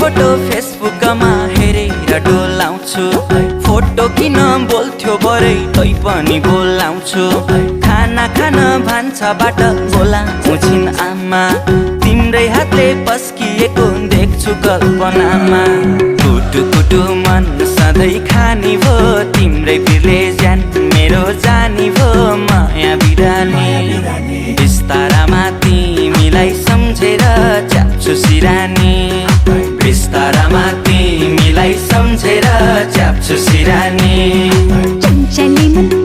photo फेसबुकमा हेरेर डोलाउँछु photo किन बोल्थ्यो बरै तै पनि बोलाउँछु खाना खान भान्साबाट बोलाउँछिन् आमा तिम्रै हातले पस्किएको देख्छु कल्पनामा कुटु कुटु मन सधैँ खानी भो तिम्रै पिरले ज्यान मेरो जानी भो माया बिरानी बिस्तारामा तिमीलाई सम्झेर च्याप्छु सिरानी बिस्तारामा तिमीलाई सम्झेर च्याप्छु सिरानी चञ्चली मन